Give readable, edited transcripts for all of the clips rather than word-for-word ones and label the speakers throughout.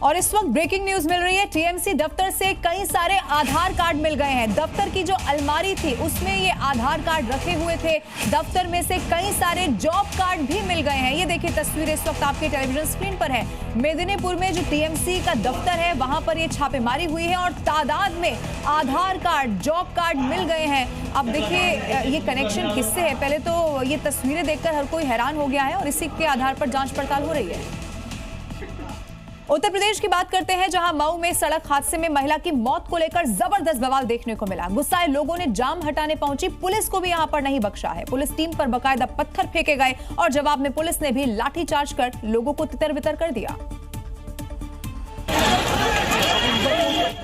Speaker 1: और इस वक्त ब्रेकिंग न्यूज मिल रही है। टीएमसी दफ्तर से कई सारे आधार कार्ड मिल गए हैं। दफ्तर की जो अलमारी थी उसमें ये आधार कार्ड रखे हुए थे। दफ्तर में से कई सारे जॉब कार्ड भी मिल गए हैं। ये देखिए तस्वीर इस वक्त आपके टेलीविजन स्क्रीन पर है। मेदिनीपुर में जो टीएमसी का दफ्तर है वहां पर ये छापेमारी हुई है और तादाद में आधार कार्ड, जॉब कार्ड मिल गए हैं। अब देखिए ये कनेक्शन किससे है, पहले तो ये तस्वीरें देखकर हर कोई हैरान हो गया है और इसी के आधार पर जांच पड़ताल हो रही है। उत्तर प्रदेश की बात करते हैं, जहां मऊ में सड़क हादसे में महिला की मौत को लेकर जबरदस्त बवाल देखने को मिला। गुस्साए लोगों ने जाम हटाने पहुंची पुलिस को भी यहां पर नहीं बख्शा है। पुलिस टीम पर बकायदा पत्थर फेंके गए और जवाब में पुलिस ने भी लाठीचार्ज कर लोगों को तितर-बितर कर दिया।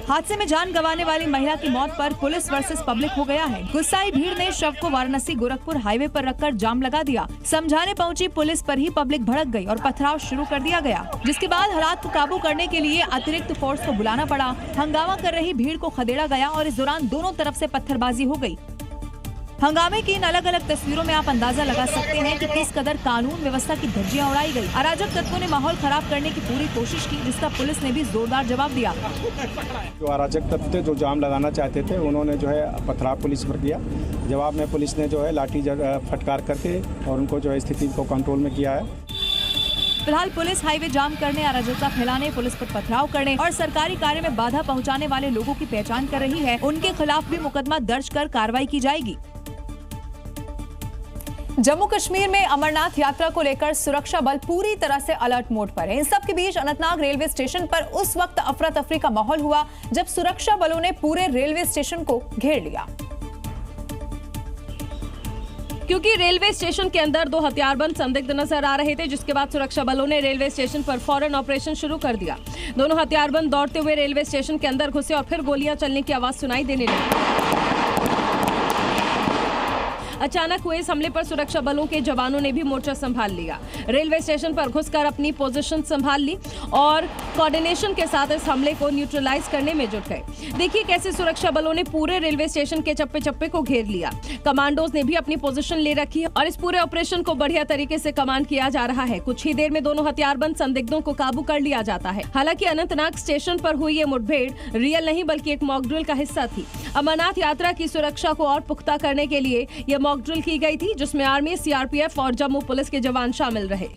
Speaker 1: हादसे में जान गंवाने वाली महिला की मौत पर पुलिस वर्सेस पब्लिक हो गया है। गुस्साई भीड़ ने शव को वाराणसी गोरखपुर हाईवे पर रखकर जाम लगा दिया। समझाने पहुंची पुलिस पर ही पब्लिक भड़क गई और पथराव शुरू कर दिया गया, जिसके बाद हालात को काबू करने के लिए अतिरिक्त फोर्स को बुलाना पड़ा। हंगामा कर रही भीड़ को खदेड़ा गया और इस दौरान दोनों तरफ से पत्थरबाजी हो गई। हंगामे की इन अलग अलग तस्वीरों में आप अंदाजा लगा सकते हैं कि किस कदर कानून व्यवस्था की धज्जियां उड़ाई गई। अराजक तत्वों ने माहौल खराब करने की पूरी कोशिश की, जिसका पुलिस ने भी जोरदार जवाब दिया।
Speaker 2: जो अराजक तत्व थे, जो जाम लगाना चाहते थे, उन्होंने जो है पथराव पुलिस पर किया। जवाब में पुलिस ने जो है लाठी फटकार करके और उनको जो है स्थिति को कंट्रोल में किया है।
Speaker 1: फिलहाल पुलिस हाईवे जाम करने, अराजकता फैलाने, पुलिस पर पथराव करने और सरकारी कार्य में बाधा पहुंचाने वाले लोगों की पहचान कर रही है। उनके खिलाफ भी मुकदमा दर्ज कर कार्रवाई की जाएगी। जम्मू कश्मीर में अमरनाथ यात्रा को लेकर सुरक्षा बल पूरी तरह से अलर्ट मोड पर है। इन सब के बीच अनंतनाग रेलवे स्टेशन पर उस वक्त अफरा तफरी का माहौल हुआ जब सुरक्षा बलों ने पूरे रेलवे स्टेशन को घेर लिया,
Speaker 3: क्योंकि रेलवे स्टेशन के अंदर 2 हथियारबंद संदिग्ध नजर आ रहे थे, जिसके बाद सुरक्षा बलों ने रेलवे स्टेशन पर फौरन ऑपरेशन शुरू कर दिया। दोनों हथियारबंद दौड़ते हुए रेलवे स्टेशन के अंदर घुसे और फिर गोलियां चलने की आवाज सुनाई देने लगी। अचानक हुए इस हमले पर सुरक्षा बलों के जवानों ने भी मोर्चा संभाल लिया। रेलवे स्टेशन पर घुसकर अपनी पोजीशन संभाल ली और कोऑर्डिनेशन के साथ इस हमले को न्यूट्रलाइज करने में जुट गए। देखिए कैसे सुरक्षा बलों ने पूरे रेलवे स्टेशन के चप्पे चप्पे को घेर लिया। कमांडोज ने भी अपनी पोजीशन ले रखी है और इस पूरे ऑपरेशन को बढ़िया तरीके से कमांड किया जा रहा है। कुछ ही देर में दोनों हथियारबंद संदिग्धों को काबू कर लिया जाता है। हालांकि अनंतनाग स्टेशन पर हुई ये मुठभेड़ रियल नहीं बल्कि एक मॉक ड्रिल का हिस्सा थी। अमरनाथ यात्रा की सुरक्षा को और पुख्ता करने के लिए ये मॉक ड्रिल की गई थी, जिसमें आर्मी, सीआरपीएफ और जम्मू पुलिस के जवान शामिल रहे।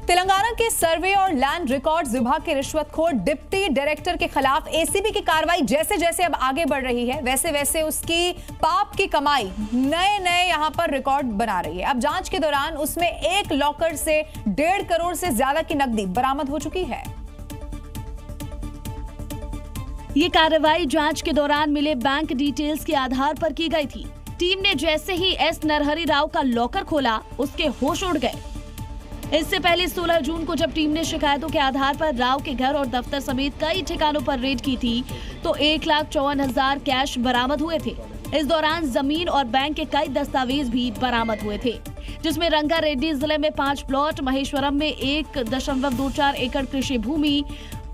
Speaker 1: तेलंगाना के सर्वे और लैंड रिकॉर्ड्स विभाग के रिश्वतखोर डिप्टी डायरेक्टर के खिलाफ एसीबी की कार्रवाई जैसे जैसे अब आगे बढ़ रही है, वैसे वैसे उसकी पाप की कमाई नए यहां पर रिकॉर्ड बना रही है। अब जांच के दौरान उसमें एक लॉकर से 1.5 करोड़ से ज्यादा की नकदी बरामद हो चुकी है।
Speaker 4: ये कार्रवाई जांच के दौरान मिले बैंक डिटेल्स के आधार पर की गई थी। टीम ने जैसे ही एस नरहरि राव का लॉकर खोला, उसके होश उड़ गए। इससे पहले 16 जून को जब टीम ने शिकायतों के आधार पर राव के घर और दफ्तर समेत कई ठिकानों पर रेड की थी तो 1,54,000 कैश बरामद हुए थे। इस दौरान जमीन और बैंक के कई दस्तावेज भी बरामद हुए थे, जिसमें रंगारेड्डी जिले में 5 प्लॉट, महेश्वरम में 1.24 एकड़ कृषि भूमि,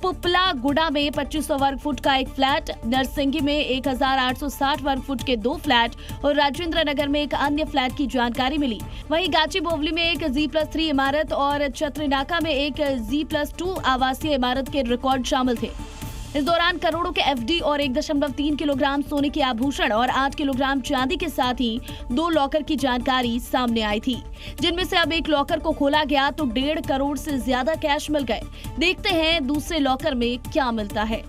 Speaker 4: पुपला गुड़ा में 2500 वर्ग फुट का एक फ्लैट, नरसिंगी में 1860 वर्ग फुट के 2 फ्लैट और राजेंद्र नगर में एक अन्य फ्लैट की जानकारी मिली। वहीं गाची बोवली में एक G+3 इमारत और चत्रीनाका में एक G+2 आवासीय इमारत के रिकॉर्ड शामिल थे। इस दौरान करोड़ों के एफडी और 1.3 किलोग्राम सोने के आभूषण और 8 किलोग्राम चांदी के साथ ही 2 लॉकर की जानकारी सामने आई थी, जिनमें से अब एक लॉकर को खोला गया तो 1.5 करोड़ से ज्यादा कैश मिल गए। देखते हैं दूसरे लॉकर में क्या मिलता है।